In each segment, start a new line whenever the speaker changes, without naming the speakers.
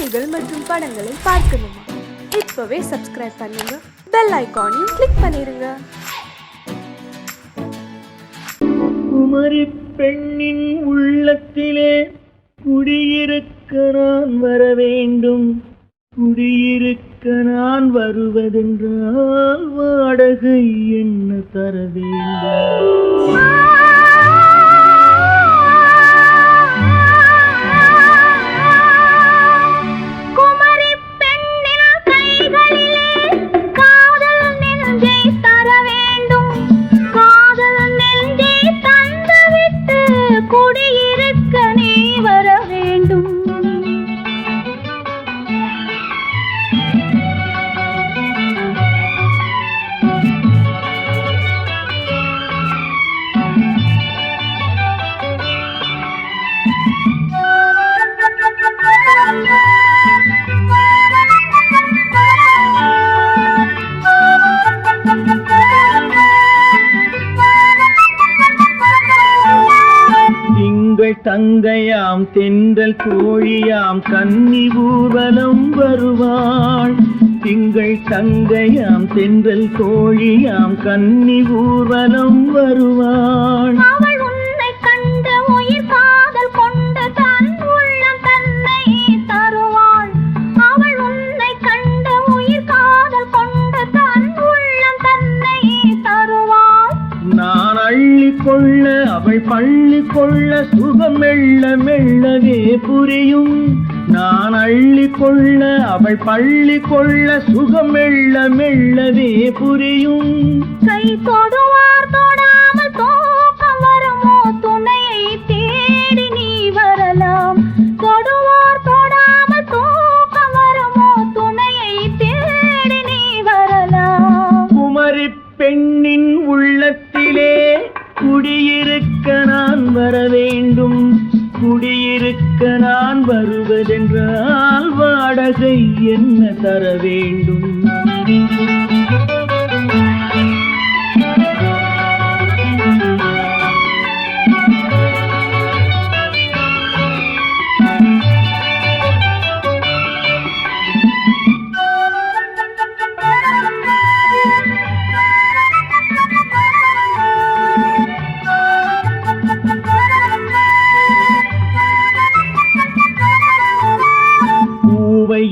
நிகழ்ச்சிகள் மற்றும் படங்களை பார்க்கணுமா? இப்பவே சப்ஸ்கிரைப் பண்ணுங்க, பெல் ஐகானையும் கிளிக் பண்ணிருங்க.
குமரி பெண்ணின் உள்ளத்திலே குடியிருக்க நான் வர வேண்டும். குடியிருக்க நான் வருவதென்றால் வாடகை என்ன தர வேண்டும்? தங்கையாம் தென்றல் கோழியாம் கன்னி ஊர்வலம் வருவாள். திங்கள் தங்கையாம் தென்றல் கோழியாம் கன்னி ஊர்வலம் வருவாள்.
அவள் உன்னை கண்ட உயிர் காதல் கொண்டு தன் உள்ளம் தன்னை தருவாள். அவள் உன்னை கண்ட உயிர் காதல் கொண்டு தன் உள்ளம் தன்னை தருவாள்.
நான் அள்ளி கொள்ள அவள் பள்ளி கொள்ள சுகம் மெல்ல மெல்லவே புரியும். நான் அள்ளி கொள்ள அவள் பள்ளி கொள்ள சுகம் மெல்ல மெல்லவே புரியும்.
கை தொடுவார் தொடாமல் தூக்கம் வருமோ? துணையை தேடி நீ வரலாம். தொடுவார் தொடாமல் தூக்கம் வருமோ? துணையை தேடி நீ வரலாம்.
குமரி பெண்ணின் உள்ளத்திலே குடியிருக்க நான் வர வேண்டும். குடியிருக்க நான் வருவதென்றால் வாடகை என்ன தர வேண்டும்?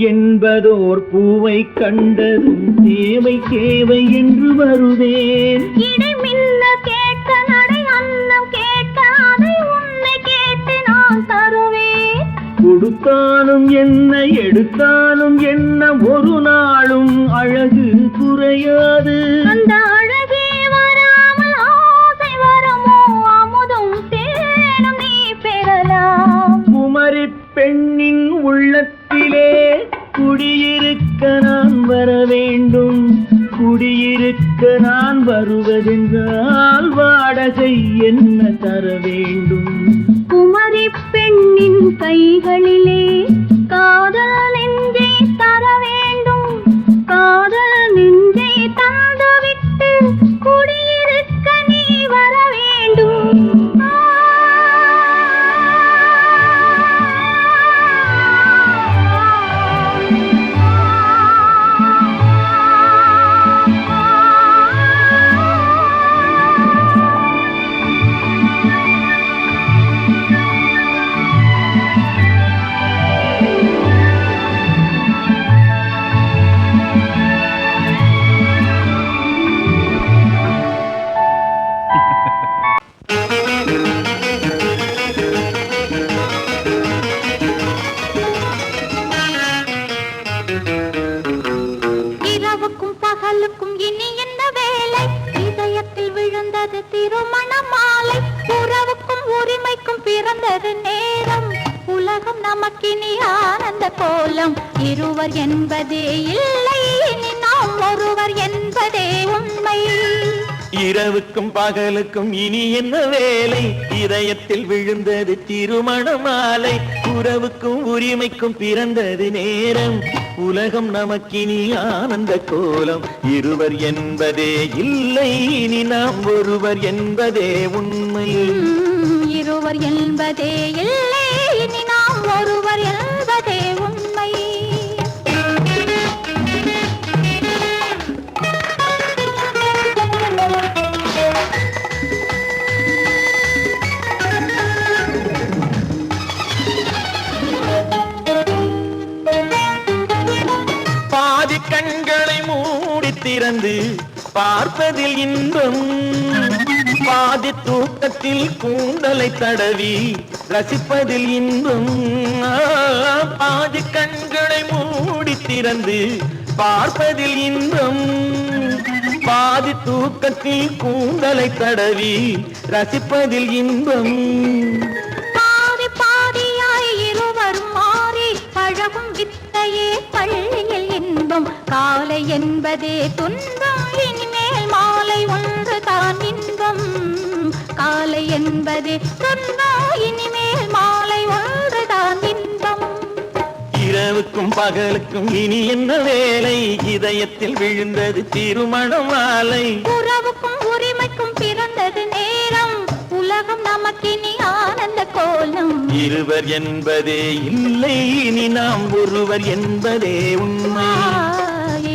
என்பதோர் பூவை கண்டதும் தேவை தேவை என்று வருவேன்.
இடை மின்ன கேட்க நடை அன்னம் கேட்க அதை உன்னை கேட்டு நான் தருவேன்.
கொடுத்தாலும் என்ன எடுத்தாலும் என்ன ஒரு நாளும் அழகு குறையாது.
அந்த அழகே வராமல் ஆசை வரமோ? அமுதும் தேனும் நீ பெறலாம்.
குமரி பெண்ணின் உள்ளத்திலே குடியிருக்க நான் வர வேண்டும். குடியிருக்க நான் வருவதென்றால் வாடகை என்ன தர வேண்டும்?
குமரி பெண்ணின் கைகளிலே காதல் நெஞ்சை தர வேண்டும். காதல் நெஞ்சை தந்துவிட்டு குடியிருக்க நீ வர வேண்டும். இரவுக்கும் பகலுக்கும் இனி என்ன வேலை? இதயத்தில் விழுந்தது திருமண மாலை. உறவுக்கும் உரிமைக்கும் பிறந்தது நேரம். உலகம் நமக்கினி ஆனந்த கோலம். இருவர் என்பதே இல்லை, இனி நாம் ஒருவர் என்பதே உண்மை.
இரவுக்கும் பகலுக்கும் இனி என்ன வேலை? இதயத்தில் விழுந்தது திருமண மாலை. உறவுக்கும் உரிமைக்கும் பிறந்தது நேரம். உலகம் நமக்கினி ஆனந்த கோலம். இருவர் என்பதே இல்லை, இனி நாம் ஒருவர் என்பதே உண்மை.
இருவர் என்பதே இல்லை, இனி நாம் ஒருவர் என்பதே உண்மை.
திறந்து பார்ப்பதில் இன்பம் பாதி தூக்கத்தில் கூந்தலை தடவி ரசிப்பதில் இன்பம் பாதி கண்களை மூடி திறந்து பார்ப்பதில் இன்பம் பாதி தூக்கத்தில் கூந்தலை தடவி ரசிப்பதில் இன்பம்
பாதி பாதியாய் இருவரும் மாறி பழகும் வித்தையே பள்ளியில் இன்பம் காலை என்பதே துன்பம் இனிமேல் மாலை ஒன்று தான் இன்பம் காலை என்பதே துன்பம் இனிமேல் மாலை ஒன்று தான் இன்பம்
இரவுக்கும் பகலுக்கும் இனி என்ன வேலை இதயத்தில் விழுந்தது திருமண மாலை
உறவுக்கும் உரிமைக்கும் பிறந்தது நேரம் உலகம் நமக்கினி ஆனந்த கோலம்
இருவர் என்பதே இல்லை இனி நாம் ஒருவர் என்பதே உண்மை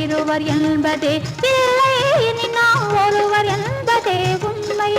இருவர் என்பதே இல்லை இனி நாம் ஒருவர் என்பதே உண்மை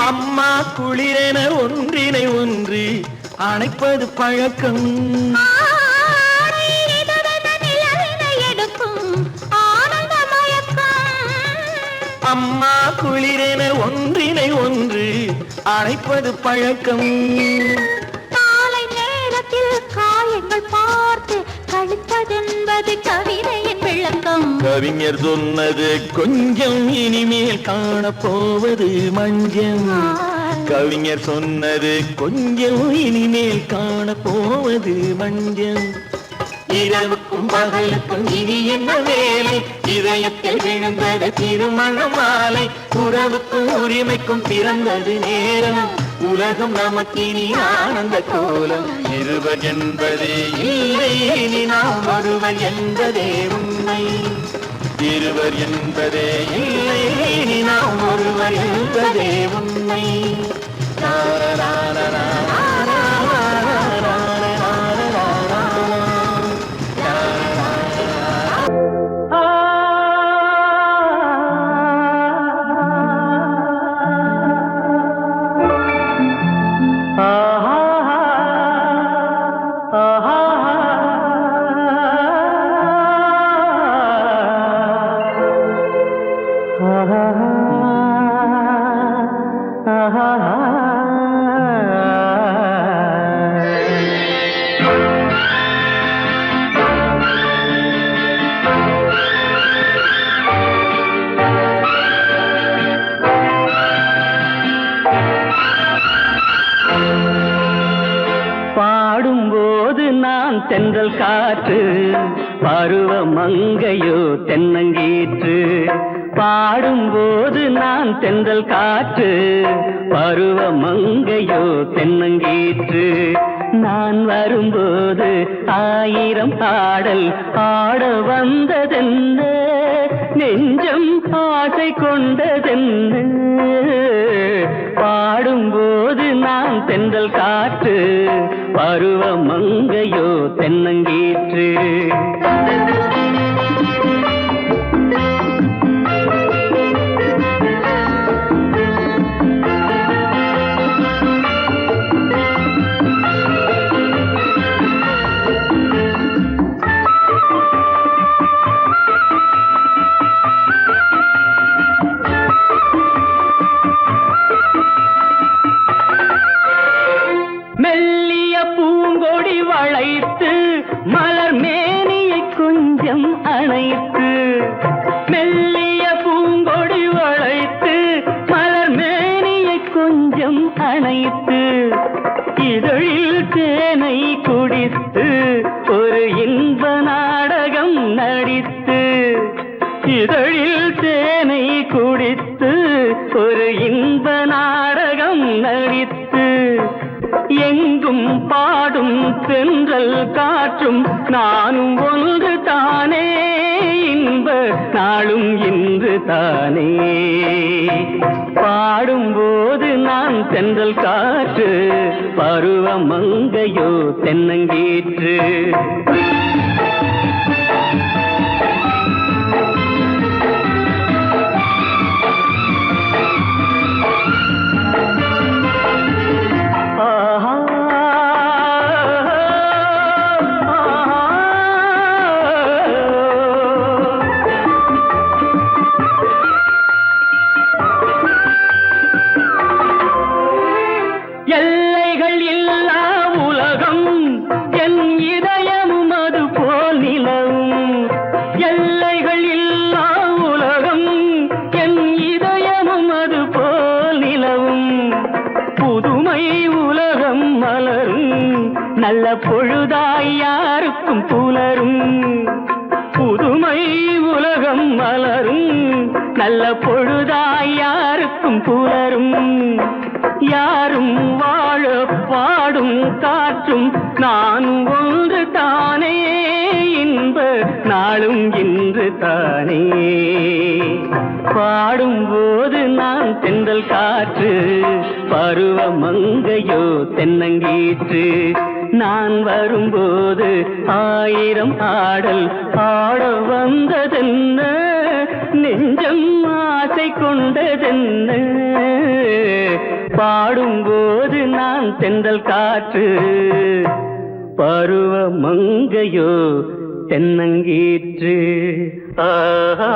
அம்மா குளிரென ஒன்றினை ஒன்று அணைப்பது பழக்கம் அம்மா குளிரென ஒன்றினை ஒன்று அணைப்பது பழக்கம்
காலை நேரத்தில் காயங்கள் பார்த்து கழிப்பதென்பது கவிதையின் விளக்கம்
கவிஞர் சொன்னது கொஞ்சம் இனிமேல் காணப்போவது மஞ்சம் கவிஞர் சொன்னது கொஞ்சம் இனிமேல் காணப்போவது மஞ்சம் இரவுக்கும் பகலுக்கும் இனி என்ன வேலை இதயத்தில் விழுந்தது திருமண மாலை உறவுக்கும் உரிமைக்கும் பிறந்தது நேரம் உலகம் நமக்கினி ஆனந்த கோலம் இருவர் என்பதே இல்லை இனி நாம் ஒருவர் என்பதே உண்மை இருவர் என்பதே இல்லை இனி நாம் ஒருவர் என்பதே உண்மை பாடும்போது நான் தென்றல் காற்று பருவ மங்கையோ தென்னங்கீற்று பாடும்போது நான் தென்றல் காற்று பருவ மங்கையோ தென்னங்கீற்று நான் வரும்போது ஆயிரம் பாடல் ஆட வந்ததென்ன நெஞ்சம் ஆசை கொண்டதென்ன பாடும்போது நான் தென்றல் காற்று பருவ மங்கையோ தென்னங்கீற்று மெல்லிய பூங்கொடி வளைத்து மலர் மேனியை கொஞ்சம் அணைத்து மெல்லிய பூங்கொடி வளைத்து மலர் மேனியை கொஞ்சம் அணைத்து இதழில் தேனை குடித்து ஒரு இன்ப நாடகம் நடித்து இதழில் தேனை குடித்து ஒரு இன்ப நாடகம் நடித்து எங்கும் பாடும் தென்றல் காற்றும் நானும் ஒன்று தானே இன்ப நாளும் இன்று தானே. பாடும்போது நான் தென்றல் காற்று, பருவம் மங்கையோ தென்னங்கீற்று. எல்லைகள் இல்லா உலகம் என் இதயமும் அது போல் நிலவும். எல்லைகள் இல்லா உலகம் என் இதயமும் அது போல் நிலவும். புதுமை உலகம் மலரும், நல்ல பொழுதாய் யாருக்கும் புலரும். புதுமை உலகம் மலரும், நல்ல பொழுதாய் யாருக்கும் புலரும். யாரும் வாழ பாடும் காற்றும் நான் ஒன்று தானே, இன்ப நாளும் இன்று தானே. பாடும்போது நான் தென்றல் காற்று, பருவ மங்கையோ தென்னங்கீற்று. நான் வரும்போது ஆயிரம் ஆடல் ஆட வந்ததென்ன, நெஞ்சம் ஆசை கொண்டதென்ன. பாடும்போது நான் தென்றல் காற்று, பருவ மங்கையோ தென்னங்கீற்று. ஆஹா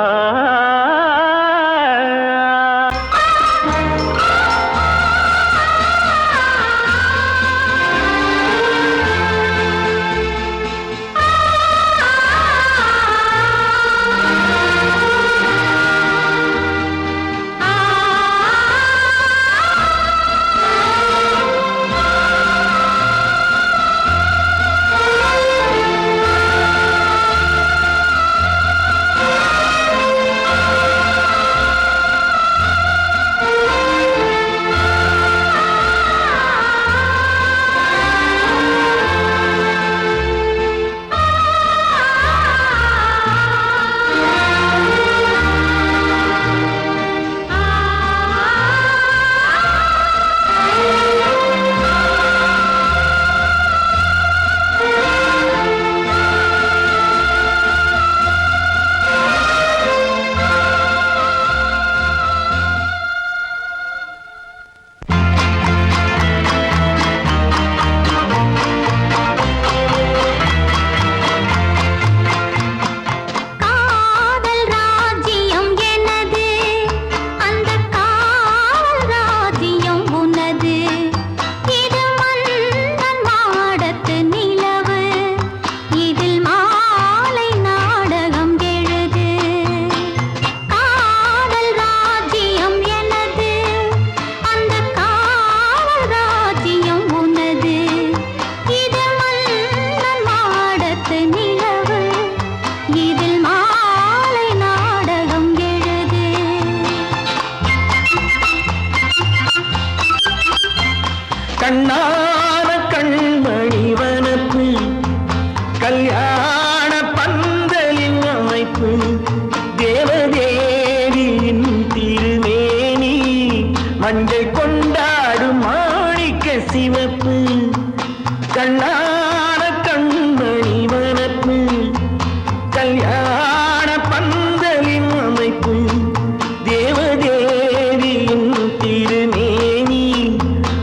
கண்ணான கண்மணி வனப்பு, கல்யாண பந்தலின் அமைப்பு, தேவதேவியின் திருமேனி, மஞ்சள் கொண்டாடும் மாணிக்க சிவப்பு. கண்ணான கண்மணி வனப்பு, கல்யாண பந்தலின் அமைப்பு, தேவதேவியின் திருமேனி,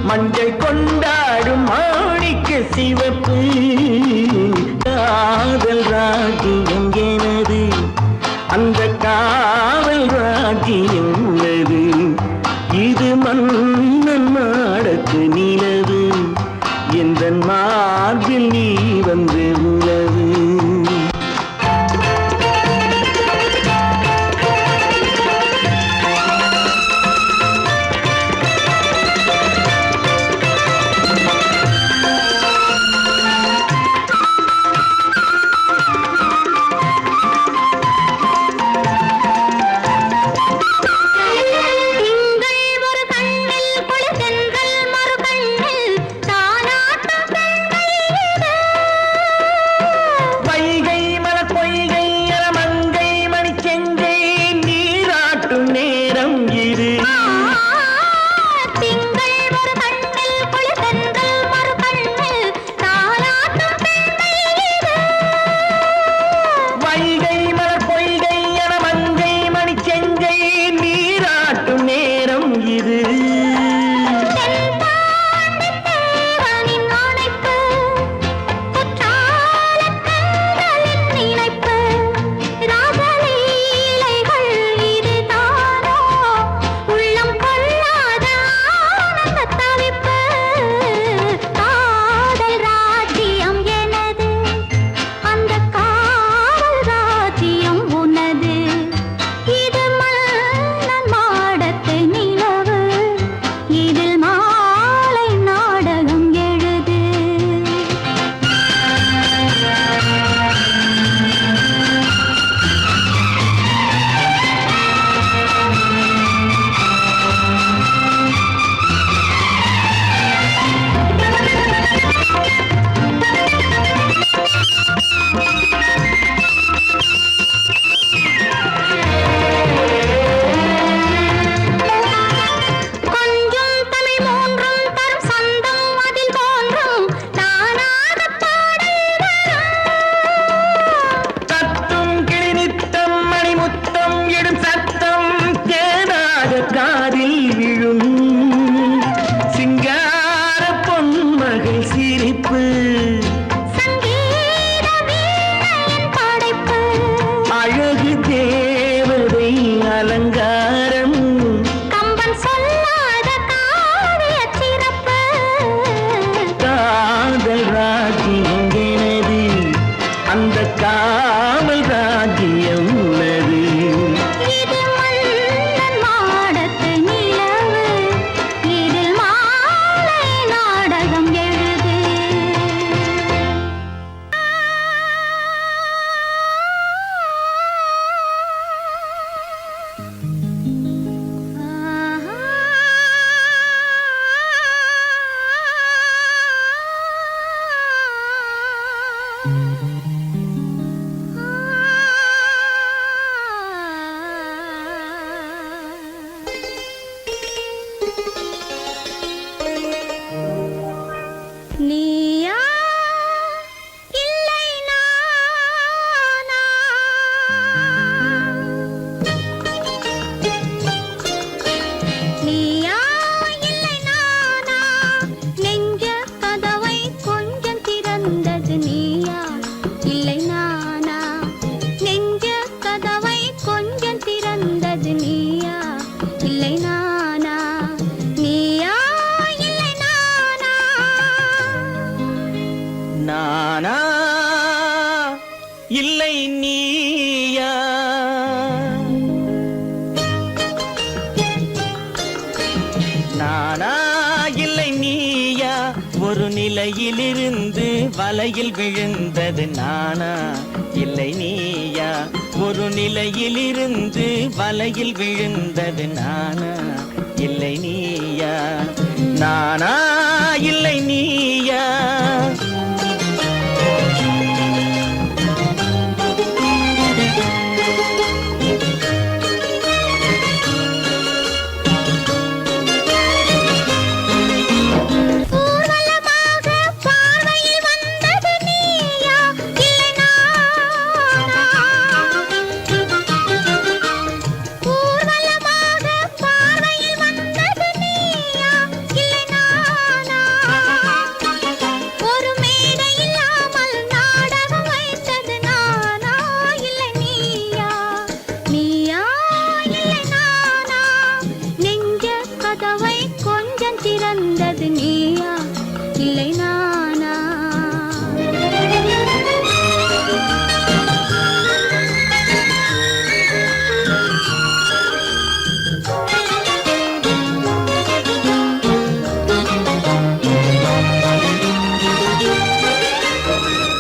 மஞ்சள் கொண்டாடும் மாணிக்க சிவப்பு. காதல் ராஜ்யம் எனது, அந்த காவல் ராஜ்யம் உள்ளது. இது மன்னன் நாடத்து நிலவு,
திறந்தது நீயா இல்லை நானா, நீயா இல்லை நானா.
நானா இல்லை நீயா, நானா இல்லை நீயா, ஒரு நிலையிலிருந்து வலையில் விழுந்தது நானா இல்லை நீயா, ஒரு நிலையிலிருந்து வலையில் விழுந்தது நானா இல்லை நீயா, நானா இல்லை நீயா.
திறந்தது நீயா இல்லை நானா.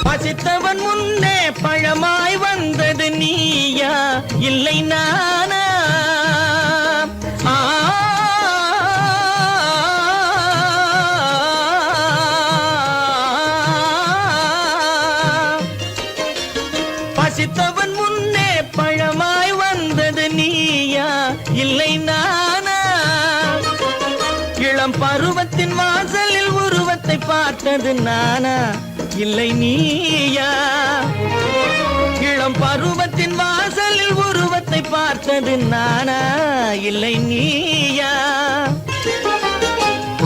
பசித்தவன் முன்னே பழமாய் வந்தது நீயா இல்லை நானா. பசித்தவன் முன்னே பழமாய் வந்தது நீயா இல்லை நானா. இளம் பருவத்தின் வாசலில் உருவத்தை பார்த்தது நானா இல்லை நீயா. இளம் பருவத்தின் வாசலில் உருவத்தை பார்த்தது நானா இல்லை நீயா.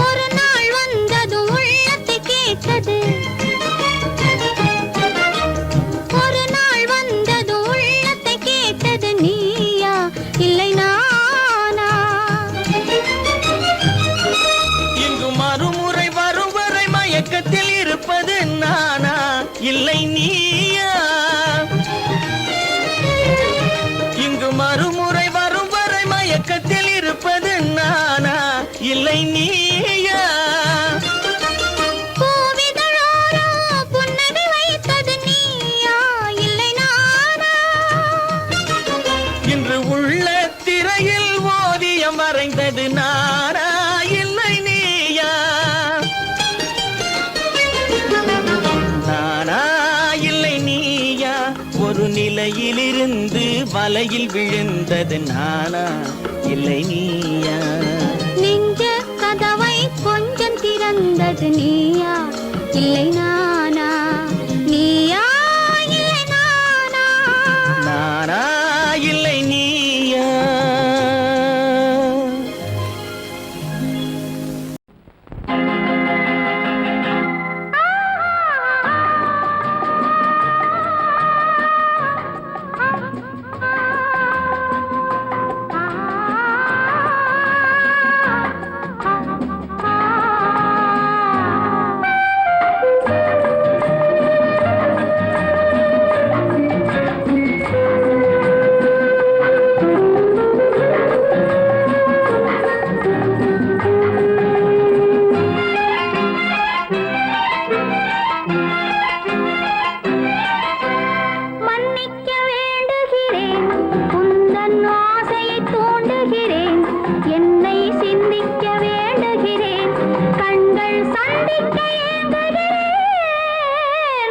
ஒரு நாள் வந்தது உள்ளத்தை கேட்டது, ஒரு நாள் வந்தது உள்ளத்தை கேட்டது நீயா இல்லை நானா.
இங்கு மறுமுறை வரும் வரை மயக்கத்தில் இருப்பது நானா இல்லை நீயா. இங்கு மறுமுறை வரும் வரை மயக்கத்தில் இருப்பது நானா இல்லை நீயா.
பூவிதழோரோ புன்னகை வைத்தது நீயா இல்லை நானா.
இன்று உள்ள திரையில் ஓவியம் வரைந்தது நானா இல்லை நீயா. நானா இல்லை நீயா, ஒரு நிலையிலிருந்து வலையில் விழுந்தது நானா இல்லை நீயா.
நெஞ்ச கதவை கொஞ்சம் திறந்தது நீயா இல்லை நானா, நீயா இல்லை நானா.
நானா இல்லை நீயா.
மன்னிக்க வேண்டுகிறேன், உந்தன் ஆசையை தூண்டுகிறேன், என்னை சிந்திக்க வேண்டுகிறேன், கண்கள் சந்திக்க ஏங்குகிறேன்.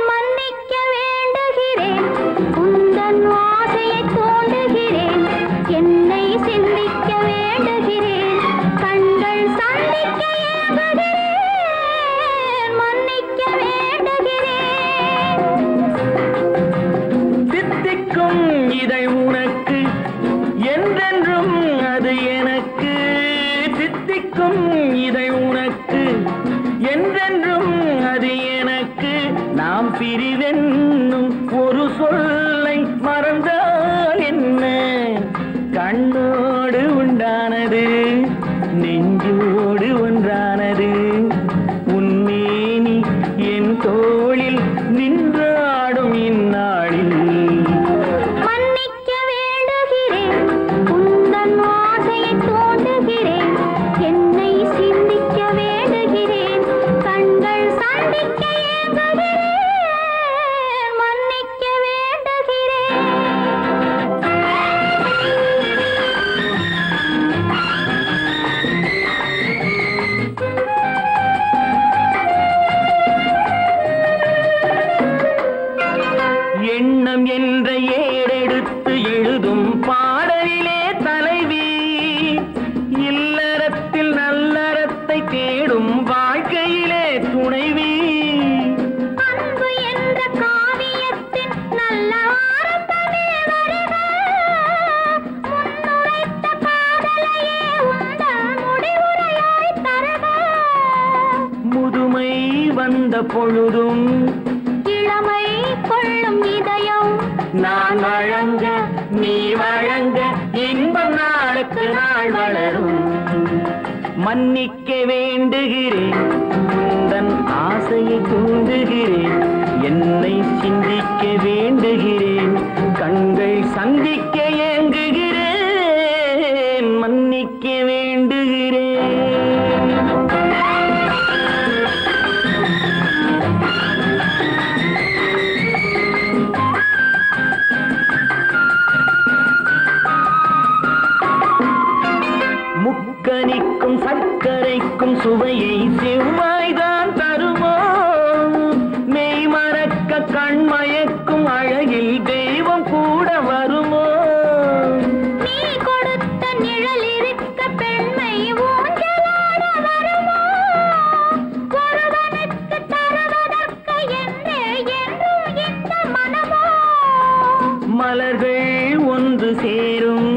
மன்னிக்க வேண்டுகிறேன், உந்தன் ஆசையை தூண்டுகிறேன், என்னை சிந்திக்க வேண்டுகிறேன், கண்கள் சந்திக்க ஏங்குகிறேன். மன்னிக்க வேண்டுகிறேன்.
தித்திக்கும் இதை உனக்கு என்றென்றும் அது எனக்கு. தித்திக்கும் இதை உனக்கு என்றென்றும் அது எனக்கு. நாம் பிரிவென்னும் ஒரு சொல்லை மறந்தால் என்ன, கண்ணோ பொழுதும்
இளமை கொள்ளும் இதயம்
நான் வழங்க நீ வழங்க இன்பம் நாளுக்கு நாள் வளரும். மன்னிக்க வேண்டுகிறேன், உந்தன் ஆசையை தூண்டுகிறேன், என்னை சிந்திக்க வேண்டுகிறேன், கண்கள் சந்திக்க ஏங்குகிறேன், மன்னிக்க வேண்டுகிறேன். முக்கனிக்கும் சர்க்கரைக்கும் சுவையை செவ்வாய்தான் தருமோ, மெய் மறக்க கண்மயக்கும் அழகில் தெய்வம் கூட வருமோ.
நீ கொடுத்த நிழல் இருக்க பெண்மை ஊஞ்சலாட வருமோ, ஒருவனுக்கு தருவதற்கு என்றே என்றும் இந்த மனமோ.
மலர்கள் ஒன்று சேரும்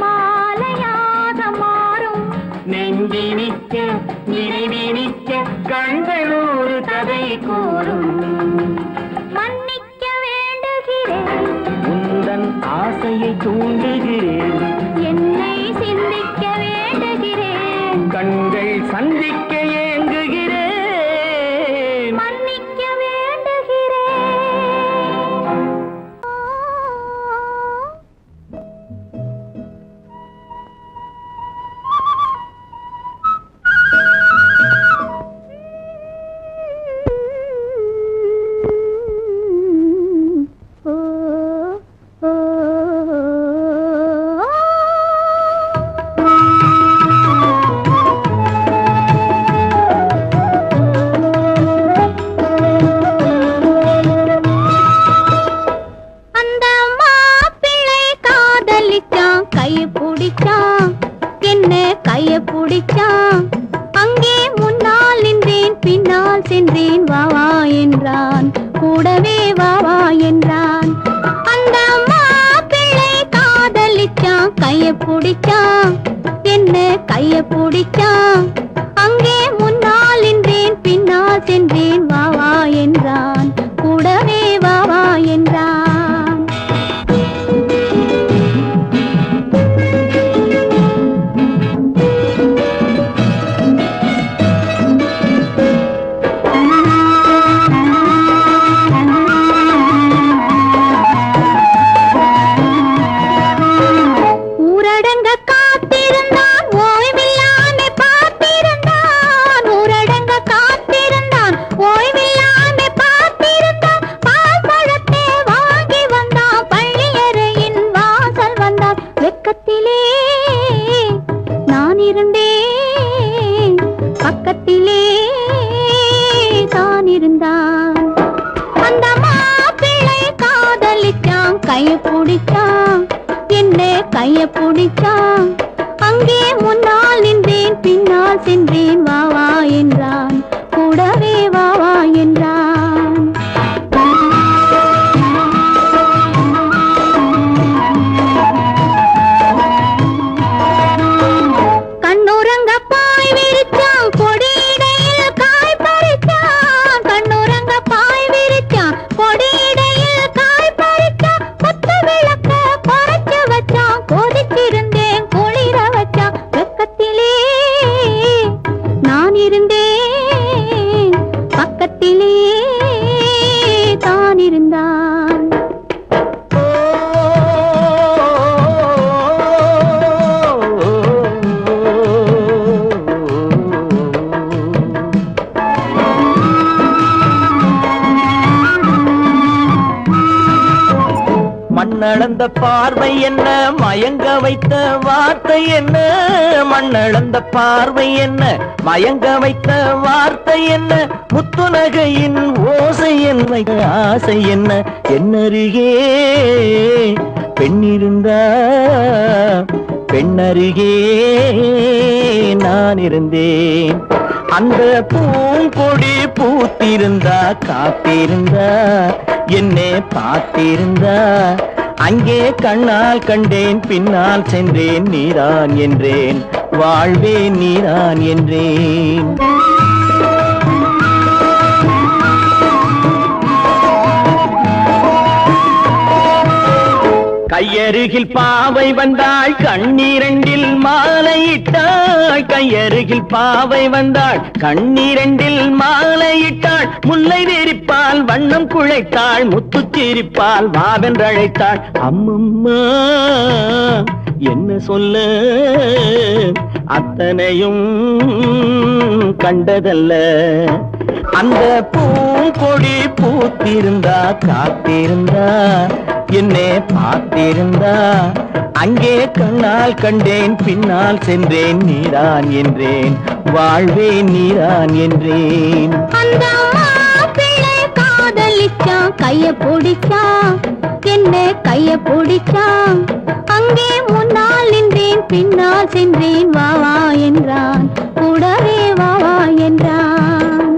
மாலையாக மாறும்
நெஞ்சினிக்க நினைவினிக்க கண்கள் ஒரு கதை கூறும்.
மன்னிக்க வேண்டுகிறேன்,
உந்தன் ஆசையை தூண்டுகிறேன்,
என்னை சிந்திக்க வேண்டுகிறேன்,
கண்கள் சந்திக்க ஏங்குகிறேன்,
மன்னிக்க வேண்டுகிறேன். அந்த மாப்பிள்ளை காதலிச்சான், கைய பிடிச்சான், என்ன கைய பிடிச்சான். அங்கே முன்னால் நின்றேன், பின்னால் சென்றேன், வா வா என்றான், கூடவே வா வா என்றான். அந்த மாப்பிள்ளை காதலிச்சான், கைய பிடிச்சான், என்ன கைய பிடிச்சான். அங்கே முன்னால் நின்றேன், பின்னால் சென்றேன், வா வா என்றான், கூடவே வா வா என்றான். ஊரடங்க காத்திருந்தான், ஓய்வில்லாமே பார்த்திருந்தான், ஊரடங்க காத்திருந்தான், ஓய்வில்லாமே பார்த்திருந்தான். பால் பழத்தை வாங்கி வந்தான், பள்ளியறையின் வாசல் வந்தான். வெக்கத்திலே நான் இருந்தேன், பக்கத்திலே தான் இருந்தான். அந்த மாப்பிள்ளை காதலிச்சான், கைய பிடிச்சான், என்ன கைய பிடிச்சான். அங்கே முன்னால் நின்றேன், பின்னால் சென்றேன், வா வா என்றான், கூடவே வா வா என்றான். கண்ணுறங்க பாய் விரிச்சான், கொடியிடையில் காய் பறிச்சான், கண்ணுறங்க பாய் விரிச்சான், கொடியிடையில் காய் பறிச்சான். கொத்து விளக்க குறைச்சு வச்சான், கொதிச்சிருந்தேன் குளிர வச்சான். வெக்கத்திலே நான் இருந்தேன், பக்கத்திலே தான் இருந்தான்.
மண்ணளந்த பார்வை என்ன, மயங்க வைத்த வார்த்தை என்ன, மண்ணளந்த பார்வை என்ன, மயங்க வைத்த வார்த்தை என்ன, முத்துநகையின் ஓசை என்ன, ஆசை என்ன, என்னருகே பெண்ணிருந்தா, பெண்ணருகே நான் இருந்தேன். அந்த பூங்கொடி பூத்திருந்தா, காத்திருந்தா, என்னை பார்த்திருந்தா, அங்கே கண்ணால் கண்டேன், பின்னால் சென்றேன், நீதான் என்றேன், வாழ்வே நீதான் என்றேன். கையருகில் பாவை வந்தாள் கண்ணீரண்டில் மாலையிட்டாள் கையருகில் பாவை வந்தாள் கண்ணீரண்டில் மாலையிட்டாள் முல்லை விரிப்பால் வண்ணம் குழைத்தாள் முத்து சிரிப்பால் வாவென்றழைத்தாள் அம்மம்மா என்ன சொல்ல அத்தனையும் கண்டதல்ல அந்த பூங்கொடி பூத்திருந்தா காத்திருந்தா என்னை பார்த்திருந்தா அங்கே கண்ணால் கண்டேன் பின்னால் சென்றேன் நீதான் என்றேன் வாழ்வேன் நீதான் என்றேன்
அந்த மாப்பிள்ளை காதலிச்சான் கைய பிடிச்சான் என்ன கைய பிடிச்சான் அங்கே முன்னால் நின்றேன் பின்னால் சென்றேன் வா வா என்றான் கூடவே வா வா என்றான்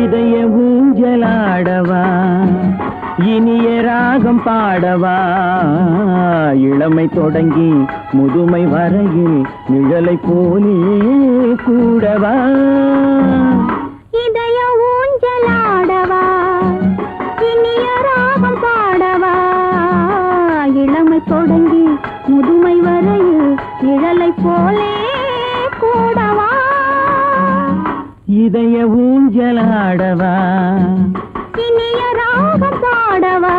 இதய ஊஞ்சலாடவா இனிய ராகம் பாடவா இளமை தொடங்கி முதுமை வரையில் நிழலை போலே கூடவா
இதய ஊஞ்சலாடவா இனிய ராகம் பாடவா இளமை தொடங்கி முதுமை வரையில் நிழலை போலே கூடவா
இதய ஊஞ்சலாடவா
இனிய ராகம் பாடவா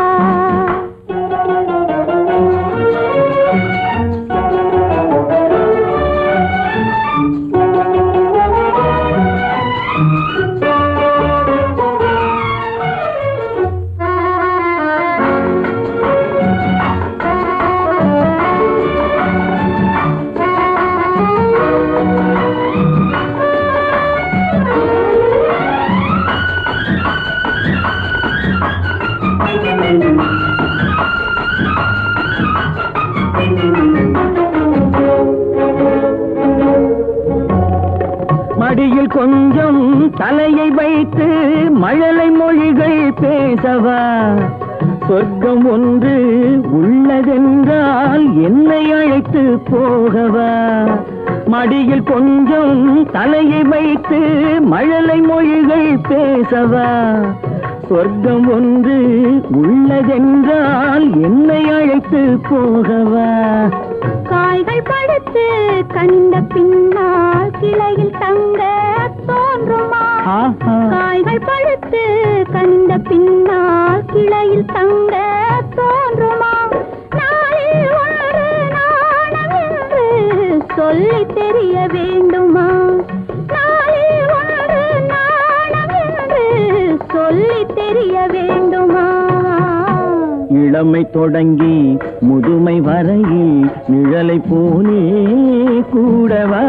மடியில் கொஞ்சம் தலையை வைத்து மழலை மொழிகள் பேசவா சொர்க்கம் ஒன்று உள்ளதென்றால் என்னை அழைத்து போகவா மடியில் கொஞ்சம் தலையை வைத்து மழலை மொழிகள் பேசவா சொர்க்கம் ஒன்று உள்ளதென்றால் என்னை அழைத்து போகவா
காய்கள் படுத்து கண்ட பின்னால் கிளையில் தங்க தோன்றுமா காய்கள் படுத்து கண்ட பின்னால் கிளையில் தங்க தோன்றுமா நாளில் ஒன்று நாணம் என்று சொல்லி தெரிய வேண்டுமா நாளில் ஒன்று நாணம் என்று சொல்லி தெரிய வேண்டுமா
இளமை தொடங்கி முதுமை வரையில் நிழலை போலே கூடவா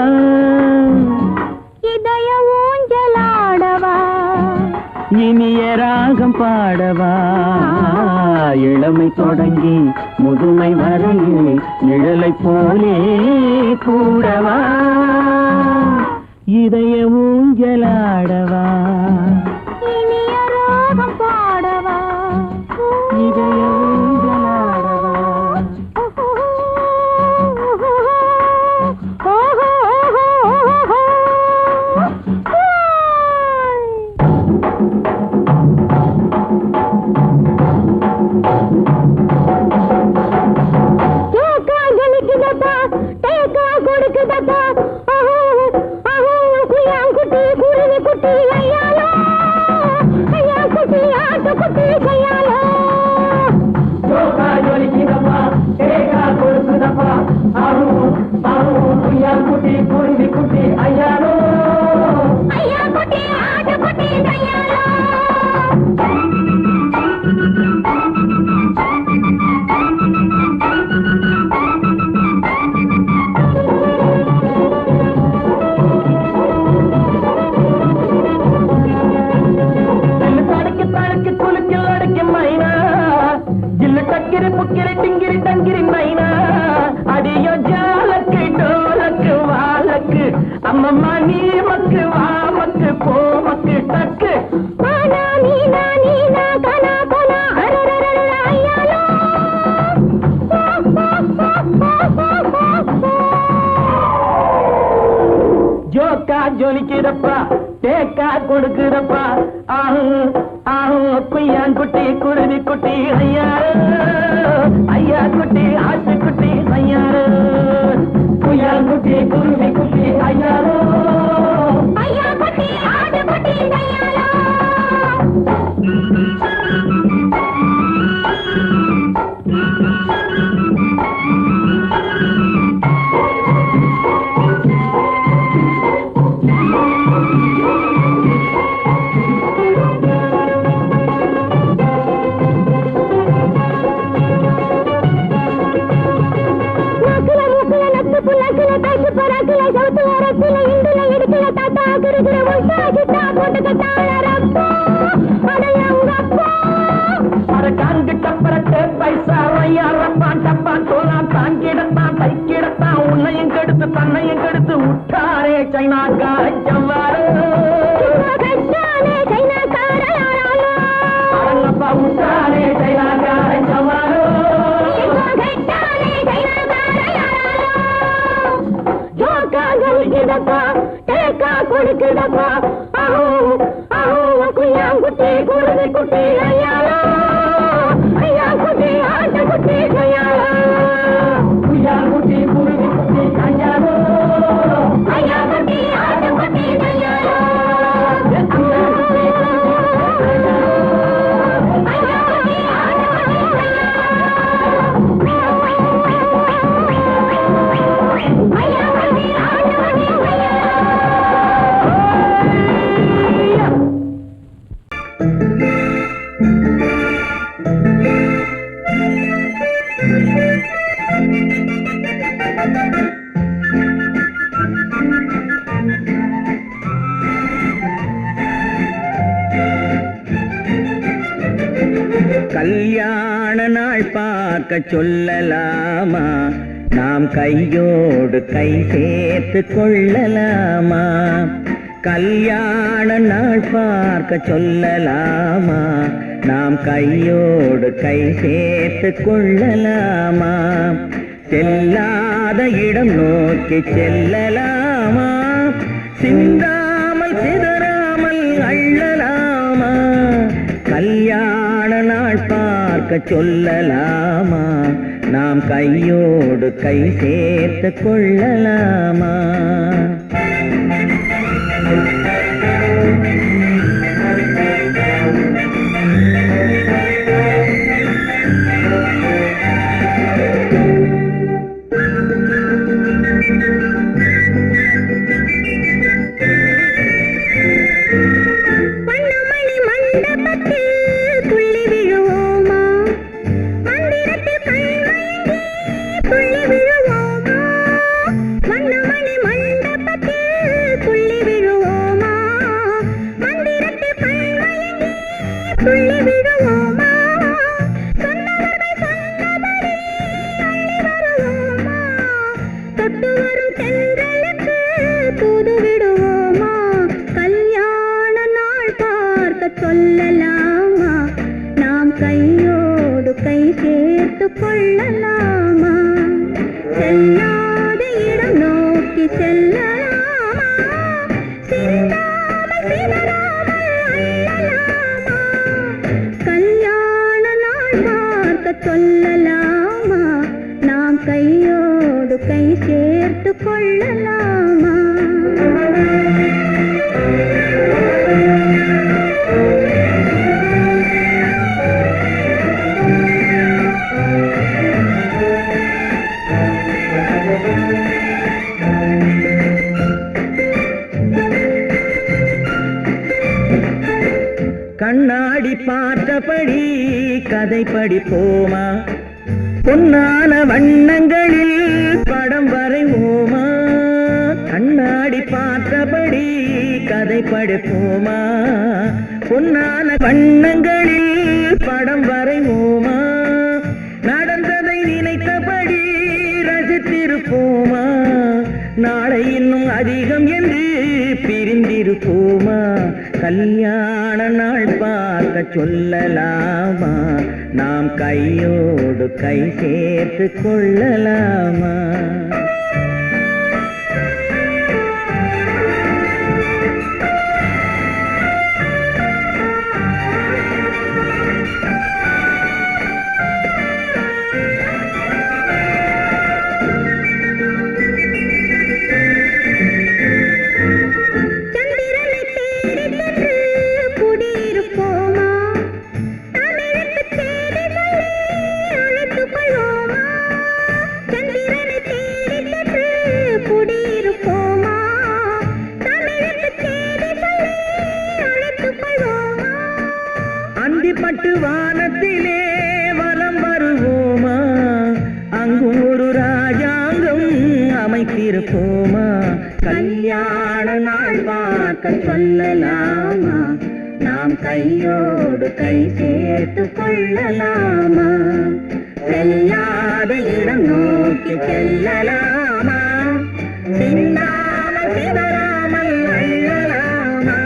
இதய ஊஞ்சலாடவா
இனிய ராகம் பாடவா இளமை தொடங்கி முதுமை வரையில் நிழலை போலே கூடவா இதய ஊஞ்சலாடவா
இனிய ராகம் பாடவா
இதய ஊஞ்சலாடவா அம்மம்மா நீ மக்கு வா மக்கு போ மக்கு டக்கு
ஆனா நீனா நீனா கனா கனா அரரரரர ஐயாலோ
ஜோக்கா ஜொலிக்கிறப்பா தேக்கா கொடுக்குறப்பா ஆஹு ஆஹு குய்யாங்குட்டி குருவி குட்டி ஐயாரு ஐயா குட்டி ஆட்டுக்குட்டி ஐயாரு குய்யாங்குட்டி குருவி குட்டி ஐயாரு
ஐயா குட்டி ஆட்டுக்குட்டி ஐயாரோ
உன்னையும் கெடுத்து தன்னையும் கெடுத்து விட்டாரே சைனாக்கார செவ்வாறு அரங்கப்பா விட்டாரே சைனாக்கார செவ்வாறு கொடுக்குதப்பா குட்டி குருவி குட்டி ஐயாரோ ஐயா குட்டி ஆட்ட குட்டி ஐயாரோ குய்யா குட்டி குருவி குட்டி ஐயாரோ ஐயா குட்டி ஆட்ட குட்டி ஐயாரோ கல்யாண நாள் பார்க்க சொல்லலாமா நாம் கையோடு கை சேர்த்து கொள்ளலாமா கல்யாண நாள் பார்க்க சொல்லலாமா நாம் கையோடு கை சேர்த்து கொள்ளலாமா செல்லாத இடம் நோக்கி செல்லலாமா சிந்தாமல் சிதறாமல் அள்ளலாமா கல்யாண நாள் பார்க்க சொல்லலாமா நாம் கையோடு கை சேர்த்து கொள்ளலாமா சொல்லலாமா நாம் கையோடு கை சேர்த்து கொள்ளலாமா செல்லாத இடம் நோக்கி செல்லலாமா சிந்தாமல் சிதறாமல் அள்ளலாமா கல்யாண நாள் பார்க்க சொல்லலாமா நாம் கையோடு கை சேர்த்து கொள்ளலாமா கண்ணாடி பார்த்தபடி கதை படிப்போமா பொன்னான வண்ணங்களில் படம் வரைவோமா கண்ணாடி பார்த்தபடி கதை படிப்போமா பொன்னான வண்ணங்களில் படம் வரைவோமா நடந்ததை நினைத்தபடி ரசித்திருப்போமா நாளை இன்னும் அதிகம் என்று பிரிந்திருப்போமா கல்யாண நாள் பார்க்க சொல்லலாமா நாம் கையோடு கை சேர்த்து கொள்ளலாமா
வைப்போமா, கல்யாண நாள் பார்க்க சொல்லலாமா, நாம் கையோடு கை சேர்த்து கொள்ளலாமா, செல்லாத இடம் நோக்கி செல்லலாமா, சிந்தாமல் சிதறாமல் அள்ளலாமா,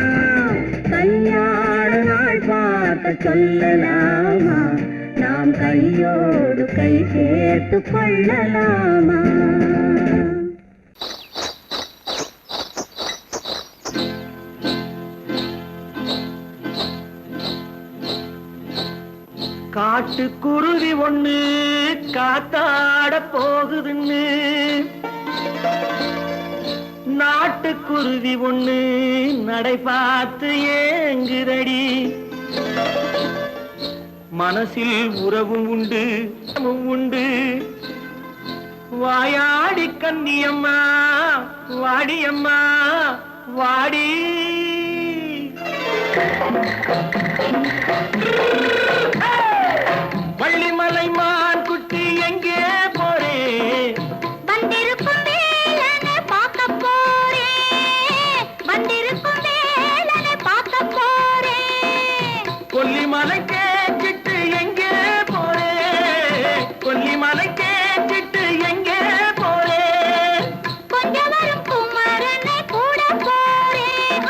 கல்யாண நாள் பார்க்க சொல்லலாமா, நாம் கையோடு கை சேர்த்து கொள்ளலாமா.
காட்டுக்குருவி ஒண்ணு காத்தாட போகுதுன்னு, நாட்டுக்குருவி ஒண்ணு நடை பார்த்து ஏங்குதடி, மனசில் உறவும் உண்டு உண்டு, வாயாடி கன்னியம்மா வாடியம்மா வாடி. வள்ளிமலை மான் குட்டி எங்கே போறே,
வந்திருக்கும் வேலனை பார்க்க போறேன், வந்திருக்கும் வேலனை பார்க்க போறேன்.
கொல்லிமலை கேட்டுட்டு எங்கே போறே, கொல்லிமலை கேட்டுட்டு எங்கே போறே,
கொஞ்சம் வரும் குமரனை கூட போறேன்,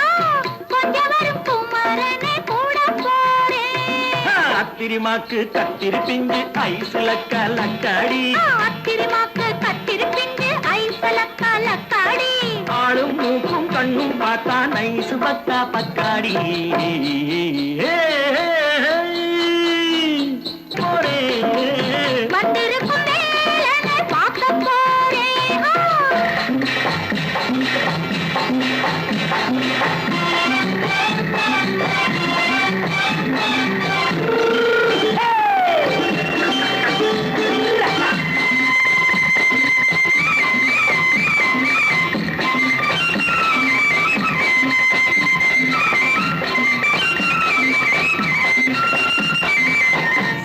கொஞ்சம் வரும் குமரனை கூட போறேன்.
அத்திரிமாக்கு கத்திரி பிஞ்சு ஐசுல கலக்காடி,
அத்திரிமாக்கு கத்திரி பிஞ்சு ஐசுல கலக்காடி,
ஆளும் மூக்கும் கண்ணும் பார்த்தா நைசு பக்கா பக்காடி. போரே
வந்திருக்கும் வேலனை பார்க்க போறேன்.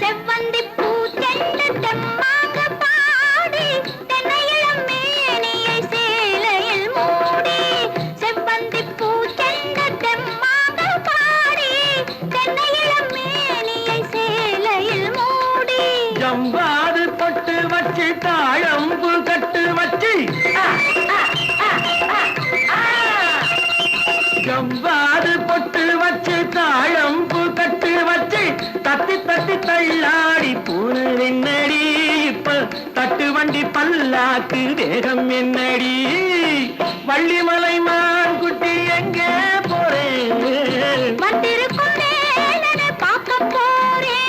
செவ்வந்தி பூ தென்று தெம்மாக பாடி, தென்னையிளம் மேனியை சேலையில் மூடி, செவ்வந்தி பூ தென்று தெம்மாக பாடி, தென்னையிளம் மேனியை சேலையில் மூடி,
ஜம்பாது பொட்டு வச்சு தாழம்பு கட்டு வச்சு, ஜம்பாது பொட்டு வச்சு தாழம்பு கட்டு வச்சு, தத்தி தத்தி தள்ளாடி பூனு என்னடி, இப்ப தட்டு வண்டி பல்லாக்கு வேகம் என்னடி, வள்ளிமலை மான் குட்டி எங்கே போறேன்,
வந்திருக்கும் வேலனை பார்க்க போறேன்.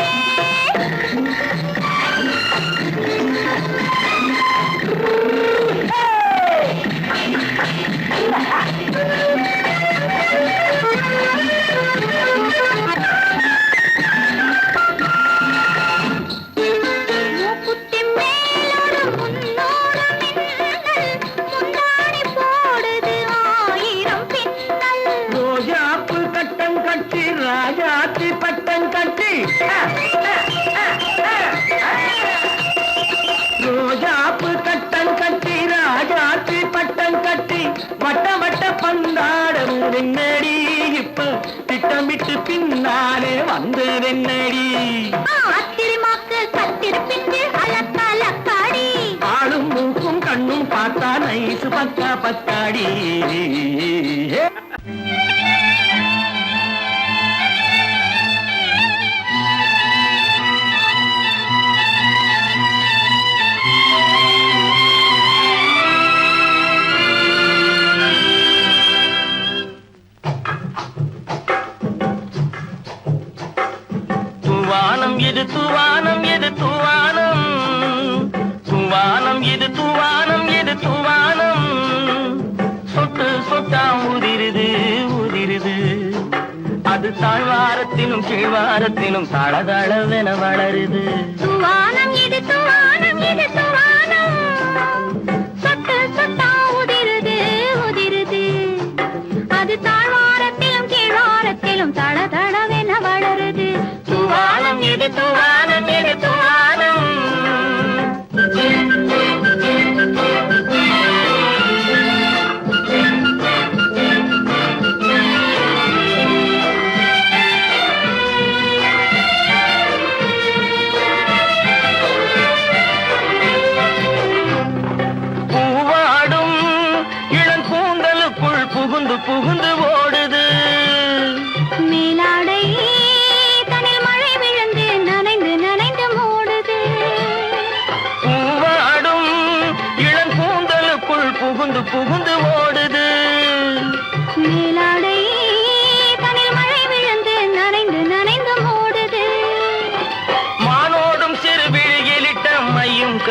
மூக்குத்தி மேலோடு முன்னோடு மின்னல், முந்தாணி போடுது ஆயிரம் பின்னல்,
ரோஜாப்பு கட்டம் கட்டி ராஜாத்தி பட்டம் கட்டி, ரோஜாப்பு கட்டம் கட்டி ராஜாத்தி பட்டம் கட்டி, வட்ட வட்ட பந்தாடம் என்னடி, இப்ப திட்டமிட்டு பின்னாலே வந்ததென்னடி,
அத்திரிமாக்கு கத்திரி பிஞ்சு அலக்கலக்காடி,
ஆளும் மூக்கும் கண்ணும் பார்த்தா நைசு பக்கா பக்காடி. தூவானம் இது தூவானம் இது தூவானம், தூவானம் இது தூவானம் இது தூவானம், சொட்டு சொட்டா உதிருது உதிருது, அது தாழ்வாரத்திலும் கீழ்வாரத்திலும் தளதளவென வளருது.
துவானம் இது துவானம் இது துவானம், சொட்டு சொட்டா உதிருது உதிருது, அது தாழ்வாரத்திலும் கீழ்வாரத்திலும் தளதளவென வளருது.
தூவானம் இது தூவானம் இது தூவானம்.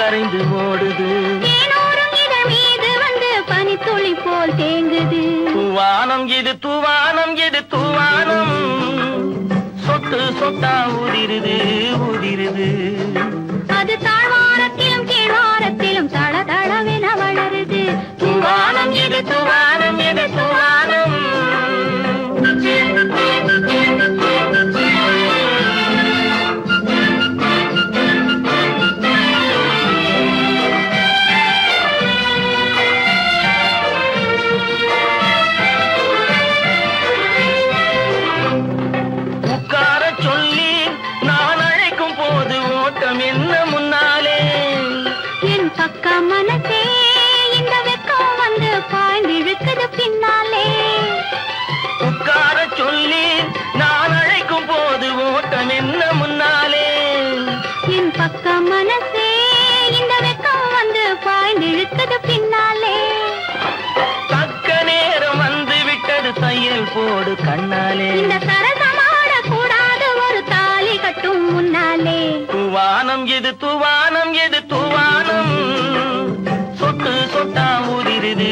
கரைந்து ஓடுது
தேனோரும் இதழ் மீது வந்து பனித்துளி போல் தேங்குது
தூவானம் இது தூவானம் இது தூவானம் சொட்டு சொட்டா உதிருது உதிருது
அது தாழ்வாரத்திலும் கீழ்வாரத்திலும் தள தளவென வளருது
தூவானம் இது தூவானம் இது தூவானம் உட்கார சொல்லி நான் அழைக்கும் போது ஓட்டம் என்ன முன்னாலே
என் பக்க மனசே இந்த வெக்கம் வந்து பாய்ந்திழுக்குது பின்னாலே
உட்கார சொல்லி நான் அழைக்கும் போது ஓட்டம் என்ன முன்னாலே
என் பக்க மனசே இந்த வெக்கம் வந்து பாய்ந்திழுக்குது பின்னாலே
தக்க நேரம் வந்து விட்டது தையல் போடு கண்ணாலே
இந்த சரசமாட கூடாது ஒரு தாலி கட்டும் முன்னாலே
தூவானம் எது தூவானம் எது தூவானம் சொட்டு சொட்டா உதிருது